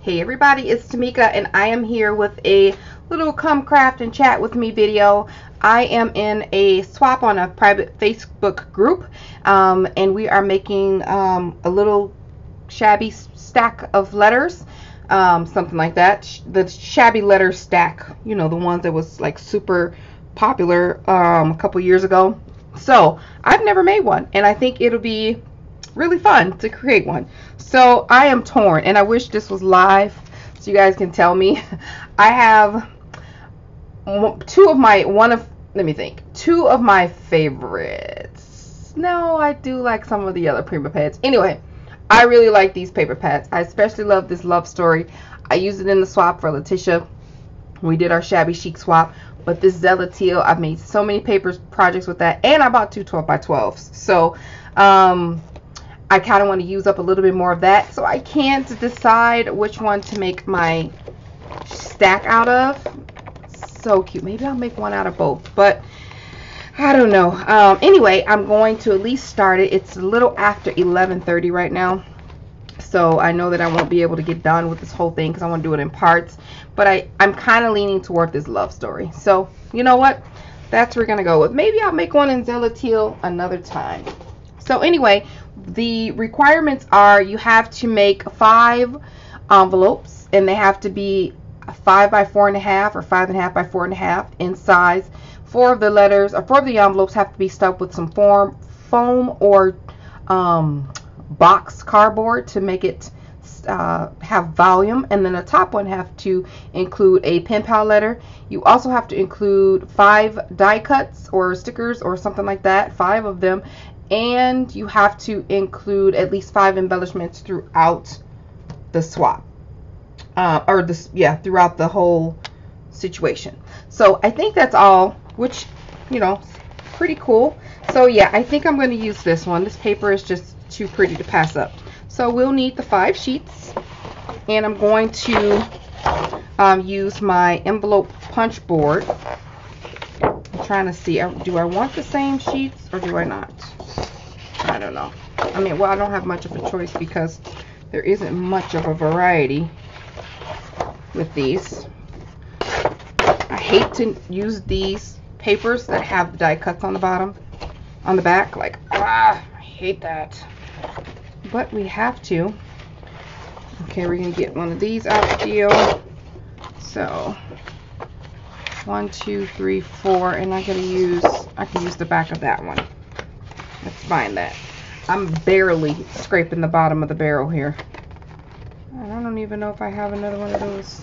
Hey everybody, it's Tmika and I am here with a little come craft and chat with me video. I am in a swap on a private Facebook group and we are making a little shabby stack of letters, something like that. The shabby letter stack, you know, the ones that was like super popular a couple years ago. So I've never made one and I think it'll be really fun to create one. So I am torn and I wish this was live so you guys can tell me. I have two of my favorites. No, I do like some of the other Prima pads. Anyway, I really like these paper pads. I especially love this love story. I used it in the swap for Letitia. We did our shabby chic swap. But this Zella Teal, I've made so many paper projects with that, and I bought two 12x12s. So I kind of want to use up a little bit more of that, so I can't decide which one to make my stack out of. So cute. Maybe I'll make one out of both, but I don't know. Anyway, I'm going to at least start it. It's a little after 11:30 right now, so I know that I won't be able to get done with this whole thing because I want to do it in parts, but I'm kind of leaning toward this love story. So you know what, that's what we're gonna go with. Maybe I'll make one in Zella Teal another time. So anyway, the requirements are you have to make 5 envelopes, and they have to be 5 by 4.5 or 5.5 by 4.5 in size. 4 of the letters, or 4 of the envelopes, have to be stuffed with some foam or box cardboard to make it have volume, and then the top one have to include a pen pal letter. You also have to include 5 die cuts or stickers or something like that, 5 of them. And you have to include at least 5 embellishments throughout the swap, throughout the whole situation. So I think that's all, which, you know, pretty cool. So yeah, I think I'm going to use this one. This paper is just too pretty to pass up. So we'll need the 5 sheets, and I'm going to use my envelope punch board. I'm trying to see, do I want the same sheets or do I not? I don't know. I mean, well, I don't have much of a choice because there isn't much of a variety with these. I hate to use these papers that have the die cuts on the bottom, on the back. Like, I hate that. But we have to. Okay, we're going to get one of these out the deal. So, 1, 2, 3, 4, and I can use the back of that one. Let's find that. I'm barely scraping the bottom of the barrel here. I don't even know if I have another one of those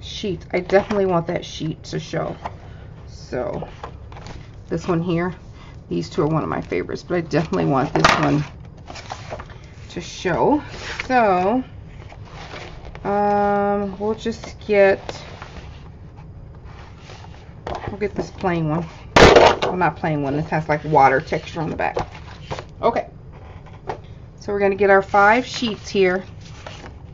sheets. I definitely want that sheet to show. So this one here, these two are one of my favorites, but I definitely want this one to show. So we'll get this plain one. Well, not plain one. This has like water texture on the back. Okay. So we're going to get our 5 sheets here.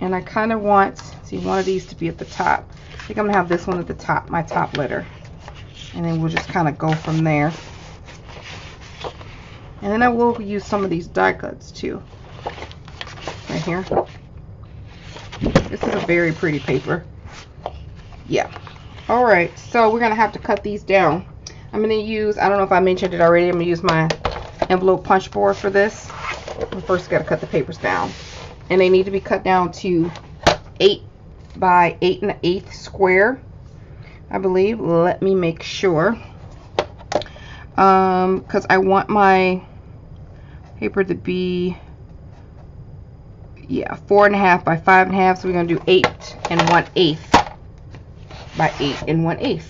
And I kind of want, one of these to be at the top. I think I'm going to have this one at the top, my top letter. And then we'll just kind of go from there. And then I will use some of these die cuts too. Right here. This is a very pretty paper. Yeah. Alright, so we're going to have to cut these down. I'm going to use, I don't know if I mentioned it already, I'm going to use my envelope punch board for this. I first got to cut the papers down. And they need to be cut down to 8 by 8 1/8 square, I believe. Let me make sure. Because I want my paper to be, 4.5 by 5.5. So we're going to do 8 1/8 by 8 1/8.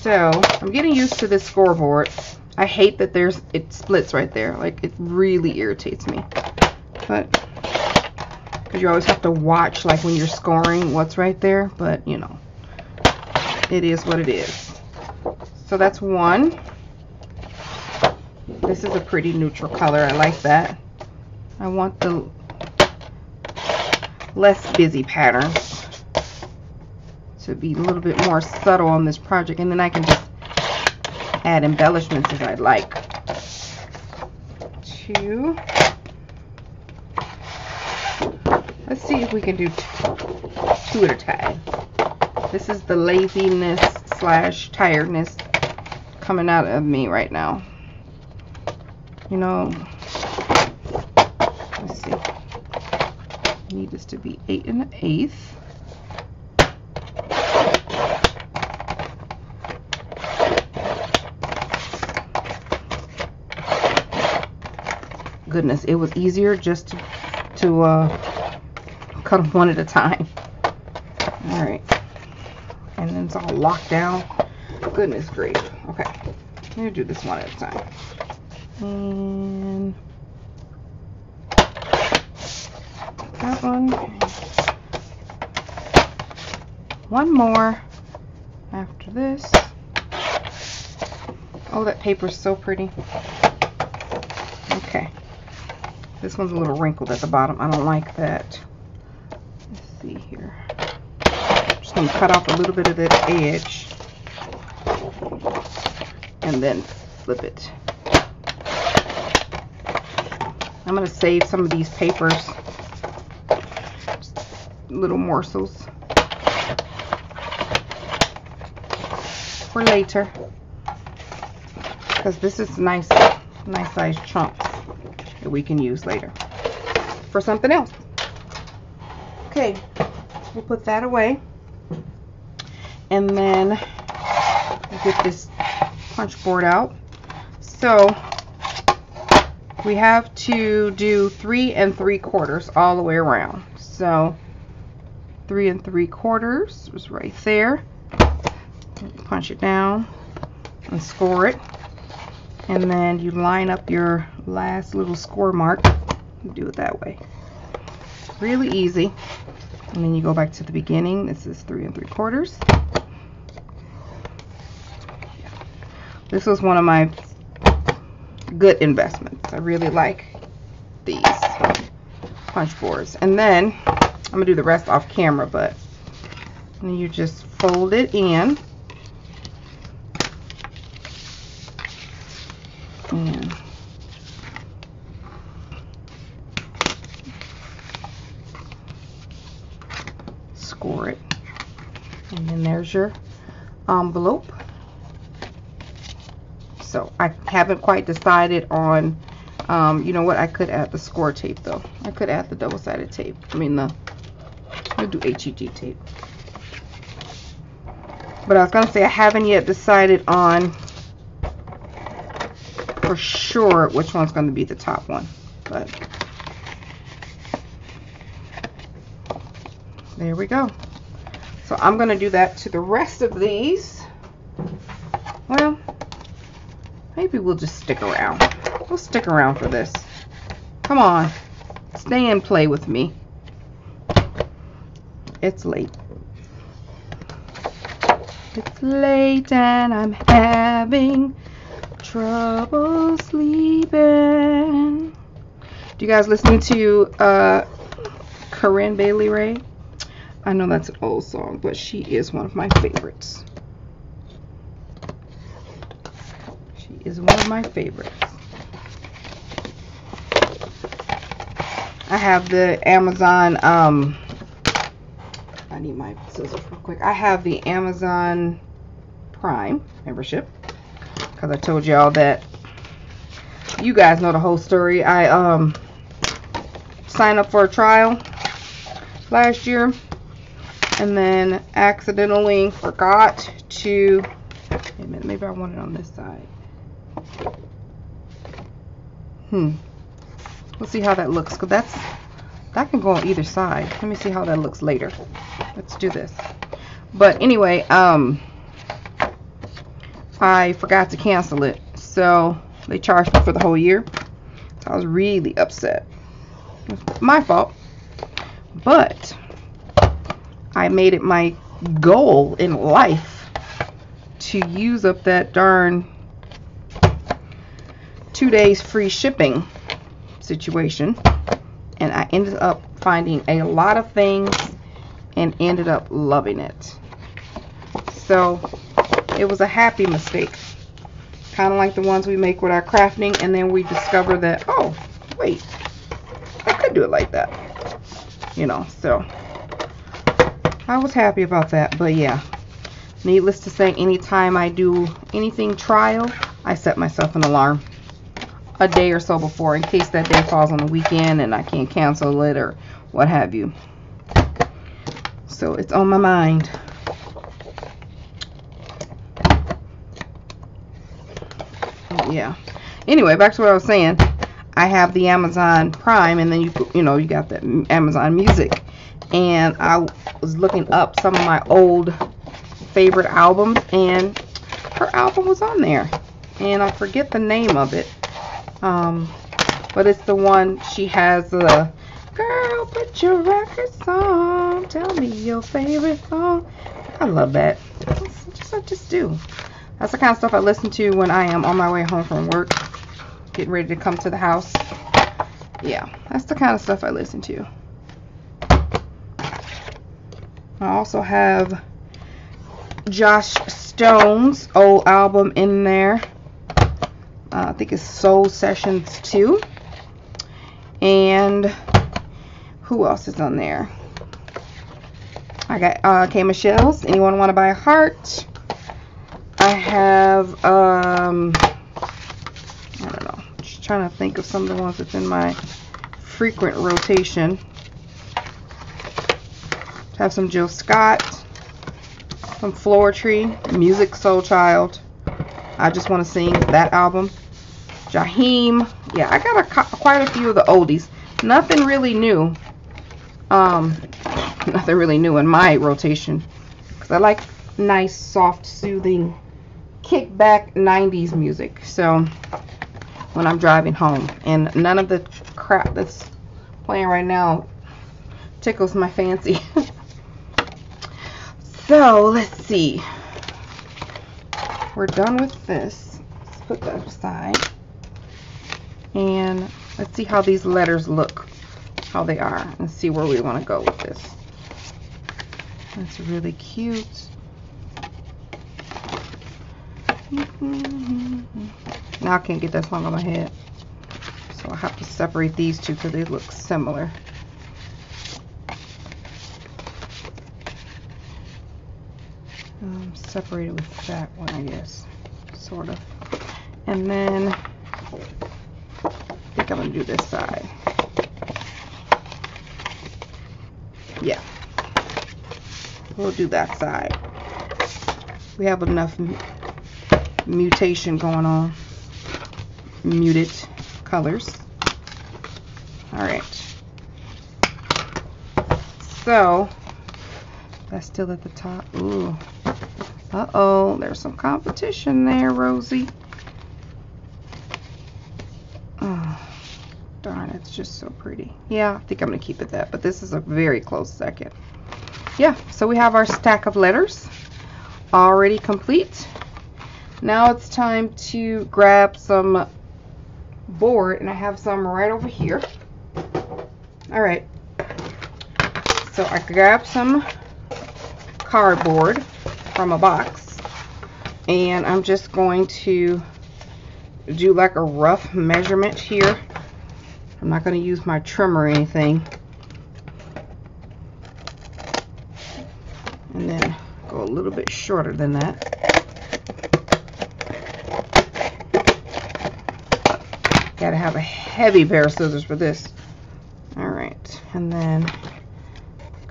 So I'm getting used to this scoreboard. I hate that it splits right there. Like, it really irritates me. But because you always have to watch, like when you're scoring, what's right there. But you know, it is what it is. So that's one. This is a pretty neutral color. I like that. I want the less busy patterns to be a little bit more subtle on this project, and then I can just add embellishments as I'd like. 2. Let's Let's see if we can do two at a time. This is the laziness / tiredness coming out of me right now. You know, let's see. I need this to be 8 1/8. Goodness, it was easier just to cut them one at a time. All right, and then it's all locked down. Goodness gracious. Okay, let me do this one at a time. And that one. One more after this. Oh, that paper is so pretty. Okay. This one's a little wrinkled at the bottom. I don't like that. Let's see here. Just going to cut off a little bit of that edge. And then flip it. I'm going to save some of these papers. Just little morsels. For later. Because this is nice size chunks that we can use later for something else. Okay, we'll put that away, and then we'll get this punch board out. So we have to do 3 3/4 all the way around. So 3 3/4 was right there. Punch it down and score it. And then you line up your last little score mark. Do it that way. Really easy. And then you go back to the beginning. This is 3 3/4. Yeah. This was one of my good investments. I really like these punch boards. And then I'm gonna do the rest off camera, but then you just fold it in. And score it, and then there's your envelope. So I haven't quite decided on you know what, I could add the score tape though. I could add the double-sided tape. I mean I'll do HEG tape, but I was gonna say I haven't yet decided on for sure which one's going to be the top one, but there we go. So I'm going to do that to the rest of these. Well, maybe we'll just stick around. We'll stick around for this. Come on, stay and play with me. It's late. It's late and I'm having trouble sleeping. Do you guys listen to Corinne Bailey Rae? I know that's an old song, but she is one of my favorites. She is one of my favorites. I have the Amazon, I need my scissors real quick. I have the Amazon Prime membership. Because I told y'all that, you guys know the whole story. I signed up for a trial last year and then accidentally forgot to, wait a minute, maybe I want it on this side. We'll see how that looks, because that can go on either side. Let me see how that looks later. Let's do this. But anyway, I forgot to cancel it, so they charged me for the whole year. So I was really upset. It was my fault, but I made it my goal in life to use up that darn 2 days free shipping situation, and I ended up finding a lot of things and ended up loving it. So it was a happy mistake, kind of like the ones we make with our crafting, and then we discover that, oh wait, I could do it like that. you know, so I was happy about that. But yeah, needless to say, anytime I do anything trial, I set myself an alarm a day or so before, in case that day falls on the weekend and I can't cancel it or what have you. So it's on my mind. Yeah. Anyway, back to what I was saying. I have the Amazon Prime, and then you know, you got the Amazon Music, and I was looking up some of my old favorite albums, and her album was on there, and I forget the name of it, but it's the one she has the girl, put your records on, tell me your favorite song. I love that. I just do. That's the kind of stuff I listen to when I am on my way home from work, getting ready to come to the house. Yeah, that's the kind of stuff I listen to. I also have Josh Stone's old album in there. I think it's Soul Sessions 2. And who else is on there? I got K. Michelle's Anyone Want to Buy a Heart? I have I don't know, just trying to think of some of the ones that's in my frequent rotation. I have some Jill Scott, some Floor Tree, Music Soul Child, I Just Want to Sing, that album. Jaheim, yeah, I got quite a few of the oldies. Nothing really new. Nothing really new in my rotation, because I like nice, soft, soothing, kickback 90s music. So when I'm driving home, and none of the crap that's playing right now tickles my fancy. So let's see. We're done with this. Let's put that aside. And let's see how these letters look, how they are, and see where we want to go with this. That's really cute. Now I can't get that song on my head, so I have to separate these two because they look similar. Separated with that one, I guess, sort of. And then I think I'm going to do this side. Yeah, we'll do that side. We have enough mutation going on. Muted colors. Alright. So, that's still at the top. Ooh. Uh-oh, there's some competition there, Rosie. Oh, darn, it's just so pretty. Yeah, I think I'm going to keep it that, but this is a very close second. Yeah, so we have our stack of letters already complete. Now it's time to grab some board, and I have some right over here. Alright, so I grabbed some cardboard from a box, and I'm just going to do like a rough measurement here. I'm not going to use my trimmer or anything, and then go a little bit shorter than that. Gotta have a heavy pair of scissors for this. Alright, and then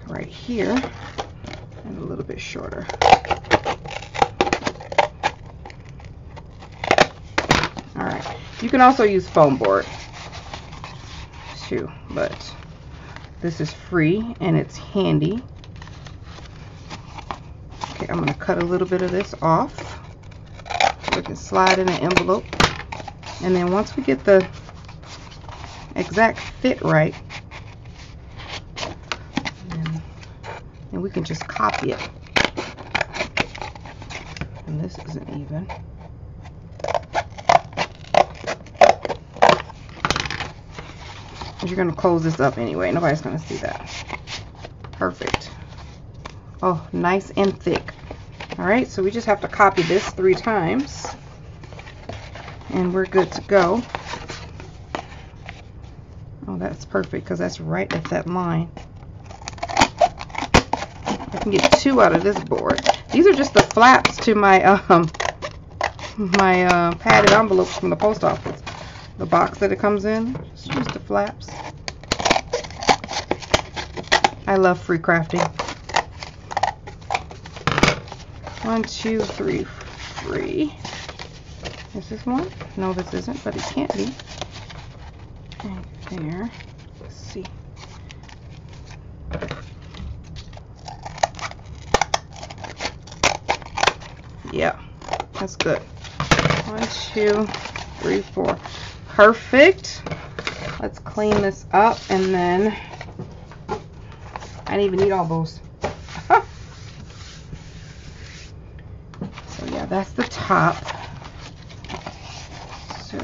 right here and a little bit shorter. Alright, you can also use foam board too, but this is free and it's handy. Okay, I'm going to cut a little bit of this off so we can slide in an envelope. And then once we get the exact fit right, and we can just copy it. And this isn't even. You're going to close this up anyway. Nobody's going to see that. Perfect. Oh, nice and thick. Alright, so we just have to copy this 3 times. And we're good to go. Oh, that's perfect because that's right at that line. I can get 2 out of this board. These are just the flaps to my padded envelopes from the post office. The box that it comes in. Just use the flaps. I love free crafting. 1, 2, 3, 3. Is this one? No, this isn't, but it can't be. Right there. Let's see. Yeah, that's good. 1, 2, 3, 4. Perfect. Let's clean this up, and then I didn't even need all those. So yeah, that's the top. So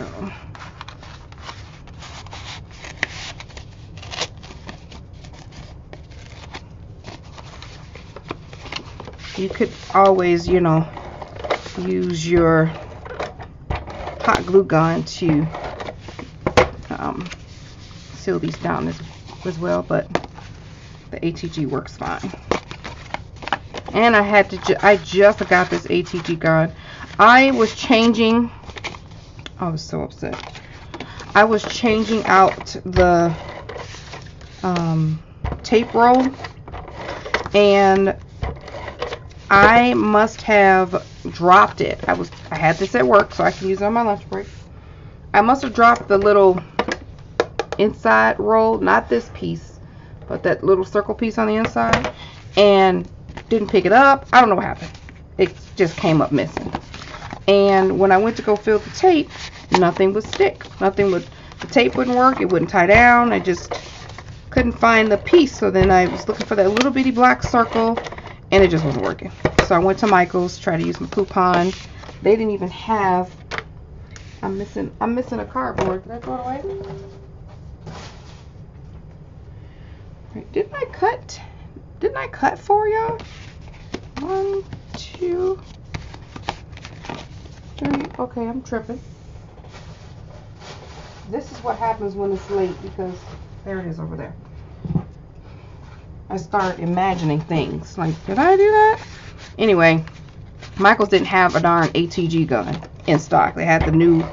you could always, you know, use your hot glue gun to seal these down as well, but the ATG works fine. And I just got this ATG gun. I was changing, I was so upset. I was changing out the tape roll, and I must have dropped it. I had this at work, so I can use it on my lunch break. I must have dropped the little inside roll, not this piece, but that little circle piece on the inside, and didn't pick it up. I don't know what happened. It just came up missing. And when I went to go fill the tape, nothing would stick. The tape wouldn't work. It wouldn't tie down. I just couldn't find the piece. So then I was looking for that little bitty black circle, and it just wasn't working. So I went to Michael's, tried to use my coupon. They didn't even have. I'm missing a cardboard. Did I throw it away? Right, didn't I cut 4, y'all? 1, 2, 3. Okay, I'm tripping. This is what happens when it's late, because there it is over there. I start imagining things like, did I do that? Anyway, Michael's didn't have a darn ATG gun in stock. They had the new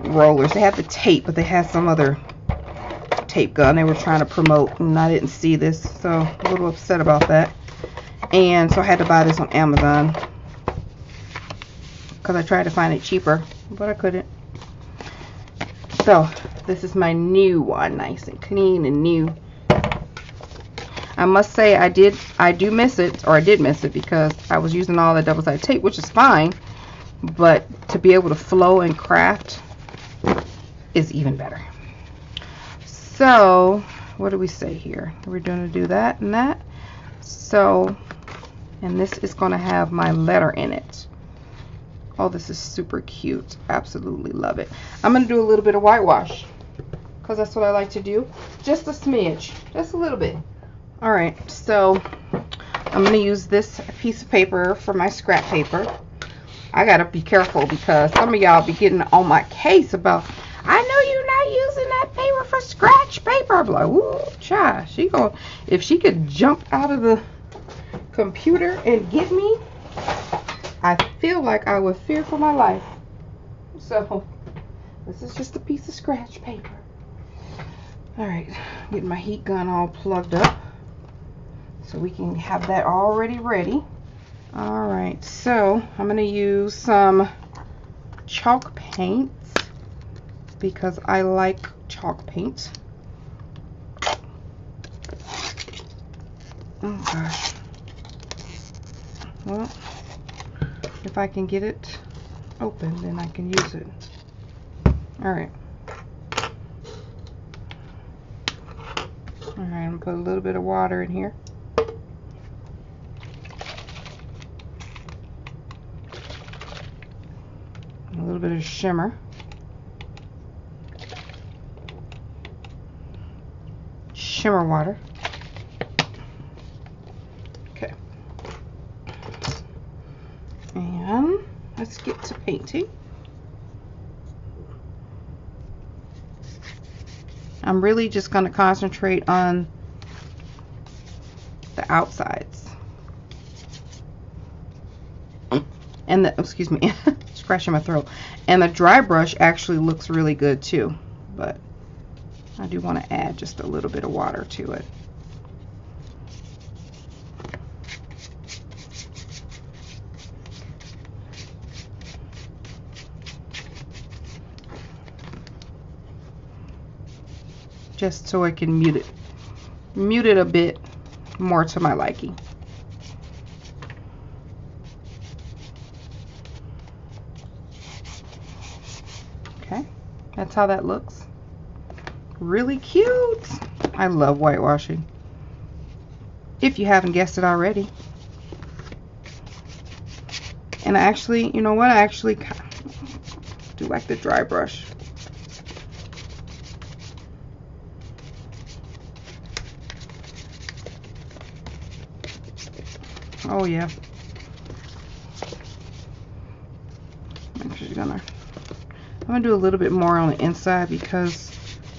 rollers. They had the tape, but they had some other tape gun they were trying to promote, and I didn't see this, so a little upset about that. And so I had to buy this on Amazon because I tried to find it cheaper, but I couldn't. So this is my new one, nice and clean and new. I must say I did miss it, because I was using all that double-sided tape, which is fine, but to be able to flow and craft is even better. So what do we say here? We're going to do that and that. So, and this is going to have my letter in it. Oh, this is super cute. Absolutely love it. I'm going to do a little bit of whitewash, because that's what I like to do. Just a smidge, just a little bit. All right, so I'm going to use this piece of paper for my scrap paper. I got to be careful, because some of y'all be getting on my case about, I know you're not using that paper for scratch paper. I'm like, ooh, child, if she could jump out of the computer and get me, I feel like I would fear for my life. So this is just a piece of scratch paper. All right, getting my heat gun all plugged up so we can have that already ready. All right, so I'm going to use some chalk paints, because I like chalk paint. Oh gosh. Well, if I can get it open, then I can use it. Alright. Alright, I'm going to put a little bit of water in here. A little bit of shimmer. Shimmer water. Okay. And let's get to painting. I'm really just going to concentrate on the outsides. And the, excuse me, scratching my throat. And the dry brush actually looks really good too, but I do want to add just a little bit of water to it. Just so I can mute it a bit more to my liking. Okay, that's how that looks. Really cute. I love whitewashing, if you haven't guessed it already. And I actually, you know what, I actually do like the dry brush. Oh yeah. Actually I'm gonna do a little bit more on the inside because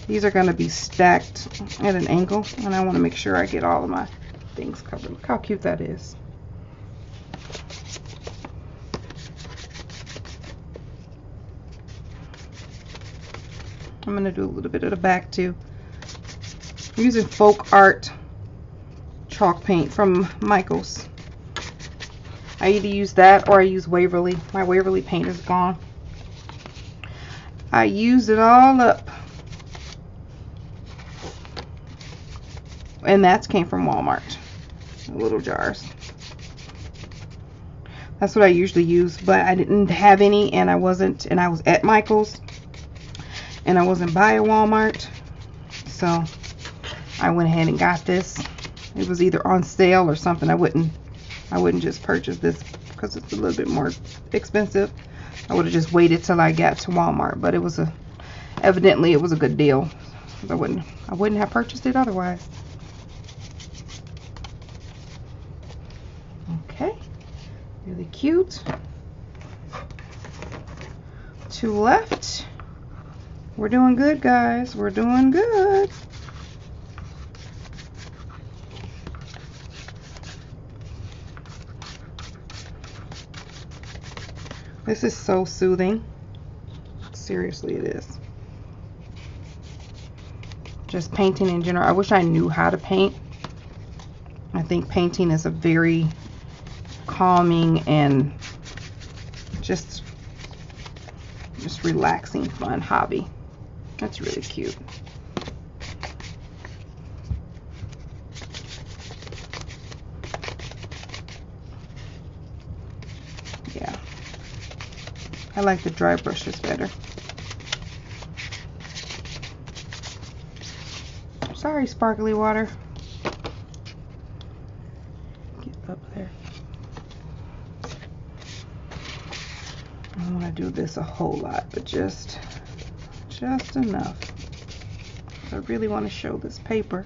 these are gonna be stacked at an angle, and I want to make sure I get all of my things covered. Look how cute that is. I'm gonna do a little bit of the back too. I'm using Folk Art chalk paint from Michaels. I either use that or I use Waverly. My Waverly paint is gone. I used it all up. And that came from Walmart. Little jars. That's what I usually use, but I didn't have any, and I was at Michaels and I wasn't by a Walmart. So I went ahead and got this. It was either on sale or something. I wouldn't just purchase this because it's a little bit more expensive. I would have just waited till I got to Walmart, but evidently it was a good deal. I wouldn't have purchased it otherwise. Okay, really cute. Two left. We're doing good, guys. We're doing good. This is so soothing. Seriously, it is. Just painting in general. I wish I knew how to paint. I think painting is a very calming and just relaxing, fun hobby. That's really cute. Yeah. I like the dry brushes better. Sorry, sparkly water. Get up there. I don't want to do this a whole lot, but just enough. I really want to show this paper.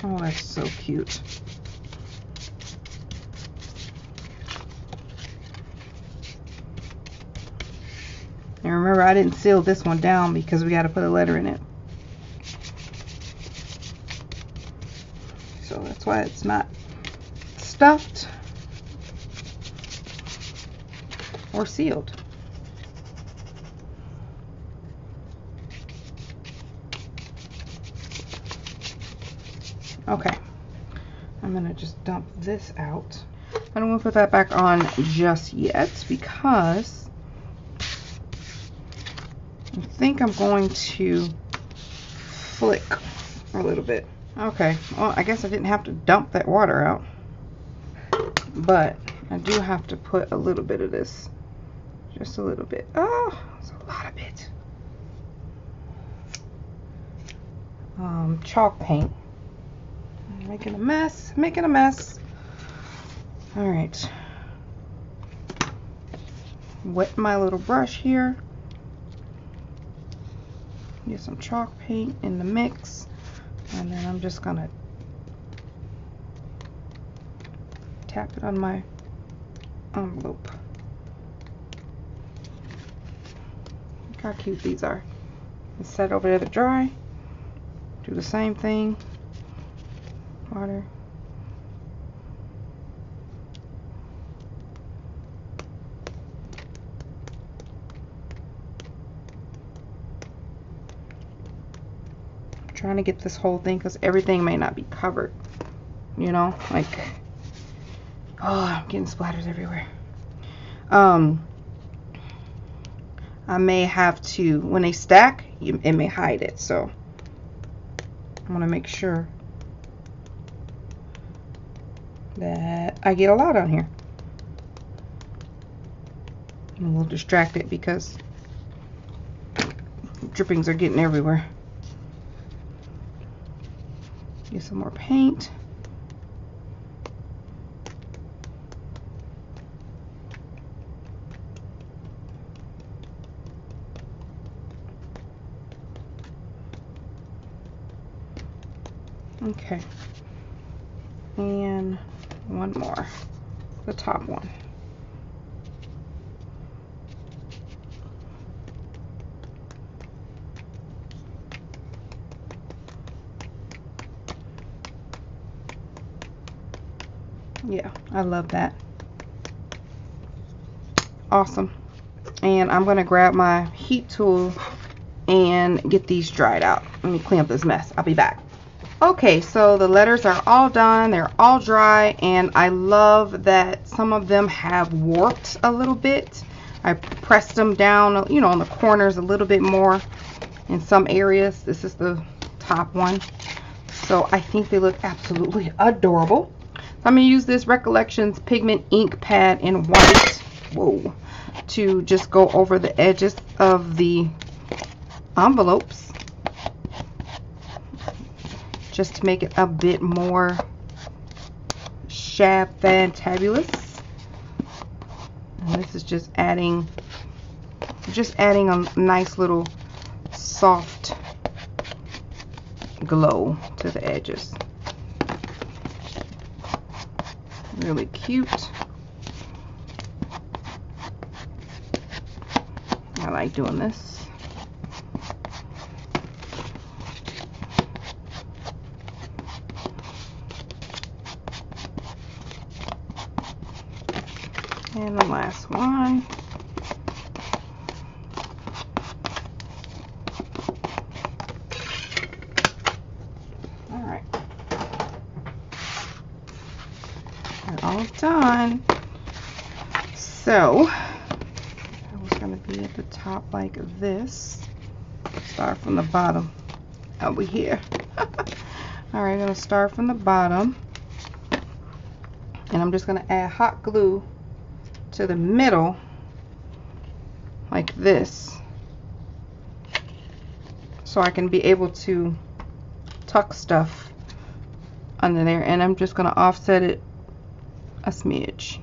Oh, that's so cute. And remember, I didn't seal this one down because we got to put a letter in it. So that's why it's not stuffed or sealed. Okay, I'm gonna just dump this out. I don't want to put that back on just yet because I think I'm going to flick a little bit. Okay, well, I guess I didn't have to dump that water out, but I do have to put a little bit of this, just a little bit. Oh, it's a lot of it. Chalk paint. Making a mess, making a mess. All right. Wet my little brush here. Get some chalk paint in the mix. And then I'm just gonna tap it on my envelope. Look how cute these are. Let's set over there to dry. Do the same thing. Water. I'm trying to get this whole thing because everything may not be covered. You know, like, oh, I'm getting splatters everywhere. I may have to, when they stack, it may hide it, so I want to make sure that I get a lot on here. I'm a little distracted because drippings are getting everywhere. Get some more paint. Okay, and one more, the top one. Yeah, I love that. Awesome. And I'm gonna grab my heat tool and get these dried out. Let me clean up this mess. I'll be back. Okay, so the letters are all done, they're all dry, and I love that some of them have warped a little bit. I pressed them down, you know, on the corners a little bit more in some areas. This is the top one. So I think they look absolutely adorable. So I'm going to use this Recollections Pigment Ink Pad in white, whoa, to just go over the edges of the envelopes, just to make it a bit more shabby-fantabulous. And this is just adding a nice little soft glow to the edges. Really cute. I like doing this. And the last one. All right. They're all done. So, I was going to be at the top like this. Start from the bottom over here. All right, I'm going to start from the bottom. And I'm just going to add hot glue to the middle like this, so I can be able to tuck stuff under there. And I'm just going to offset it a smidge.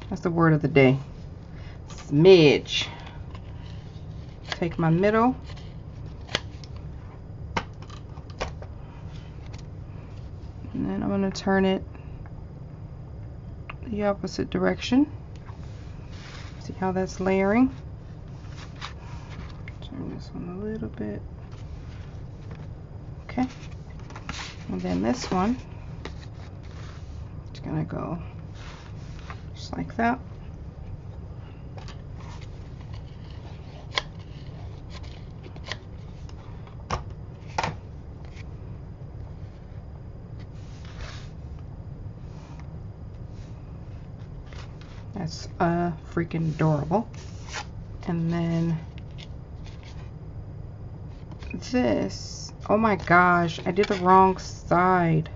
That's the word of the day, smidge. Take my middle, and then I'm going to turn it the opposite direction. See how that's layering? Turn this one a little bit. Okay. And then this one, it's gonna go just like that. That's freaking adorable. And then this, oh my gosh, I did the wrong side.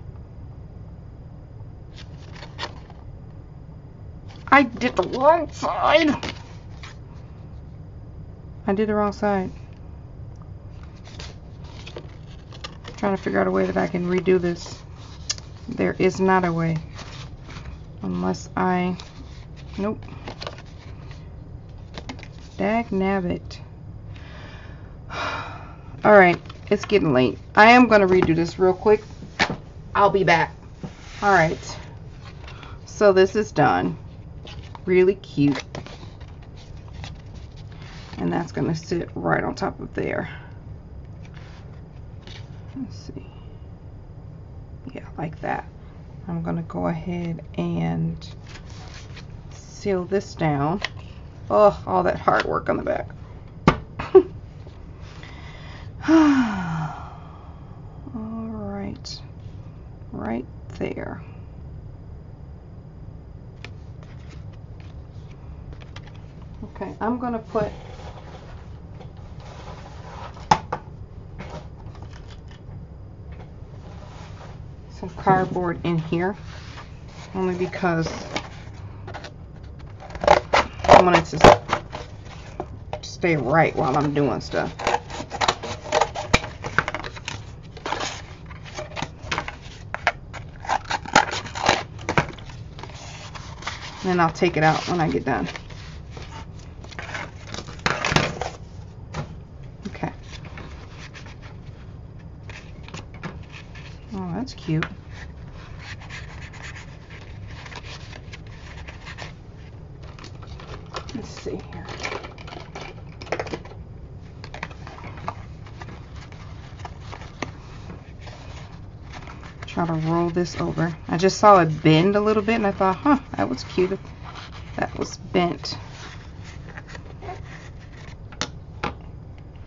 I did the wrong side. I did the wrong side. I'm trying to figure out a way that I can redo this. There is not a way. Unless I... Nope. Dag nabbit. Alright, it's getting late. I am going to redo this real quick. I'll be back. Alright. So this is done. Really cute. And that's going to sit right on top of there. Let's see. Yeah, like that. I'm going to go ahead and seal this down. Oh, all that hard work on the back. All right. Right there. Okay, I'm going to put some cardboard in here, only because I want it to stay right while I'm doing stuff. And then I'll take it out when I get done. Okay. Oh, that's cute. Let's see here. Try to roll this over. I just saw it bend a little bit and I thought, huh, that was cute. That was bent.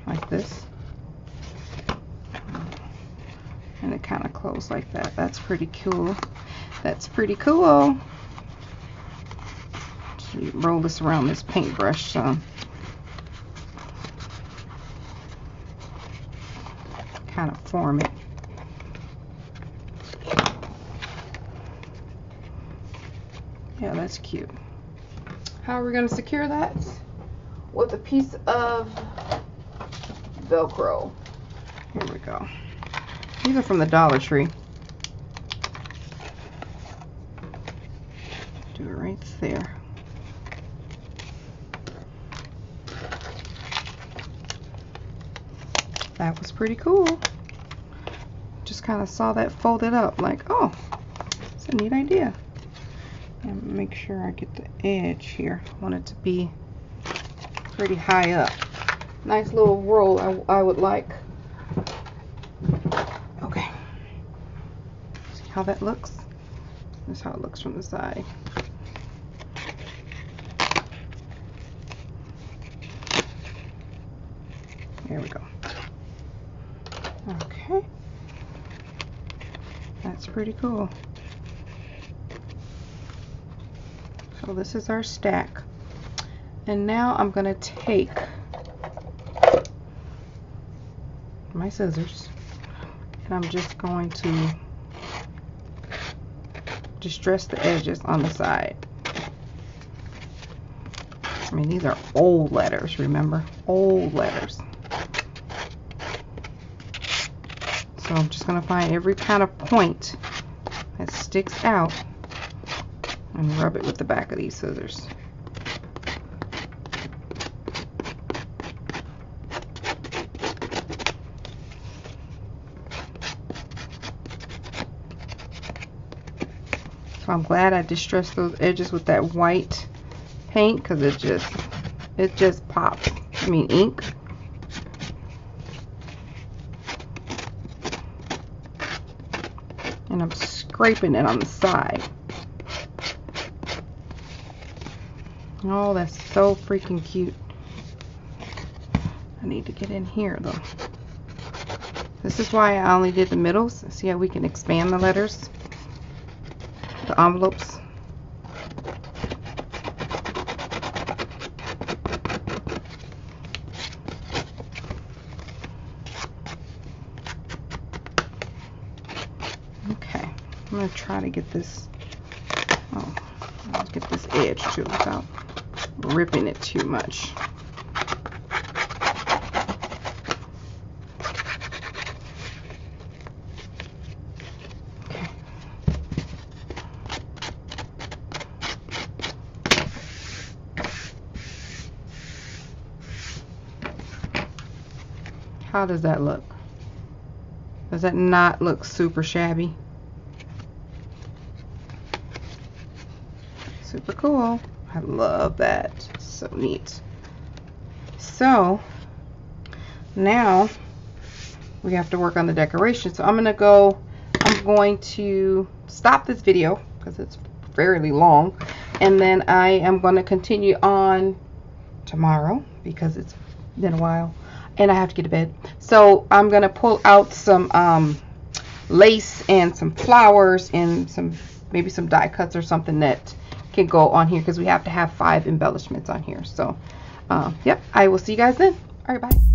Like this. And it kind of closed like that. That's pretty cool. That's pretty cool. So you roll this around this paintbrush some. Kind of form it. Yeah, that's cute. How are we going to secure that? With a piece of Velcro. Here we go. These are from the Dollar Tree. Do it right there. That was pretty cool. Just kind of saw that folded up like, oh, it's a neat idea. And make sure I get the edge here. I want it to be pretty high up. Nice little roll I would like. Okay. See how that looks? This is how it looks from the side. There we go. Okay. That's pretty cool. So this is our stack. And now I'm going to take my scissors and I'm just going to distress the edges on the side. I mean, these are old letters, remember? Old letters. So I'm just going to find every kind of point that sticks out and rub it with the back of these scissors. So I'm glad I distressed those edges with that white paint because it just pops. I mean, ink. And I'm scraping it on the side. Oh, that's so freaking cute. I need to get in here though. This is why I only did the middles. See how we can expand the letters, the envelopes. Okay, I'm gonna try to get this. Oh, I'll get this edge too without ripping it too much. Okay. How does that look? Does that not look super shabby? Super cool. I love that. So neat. So now we have to work on the decoration. So I'm going to stop this video because it's fairly long, and then I am going to continue on tomorrow because it's been a while and I have to get to bed. So I'm going to pull out some lace and some flowers and maybe some die cuts or something that can go on here, because we have to have 5 embellishments on here. So yep, I will see you guys then. All right, bye.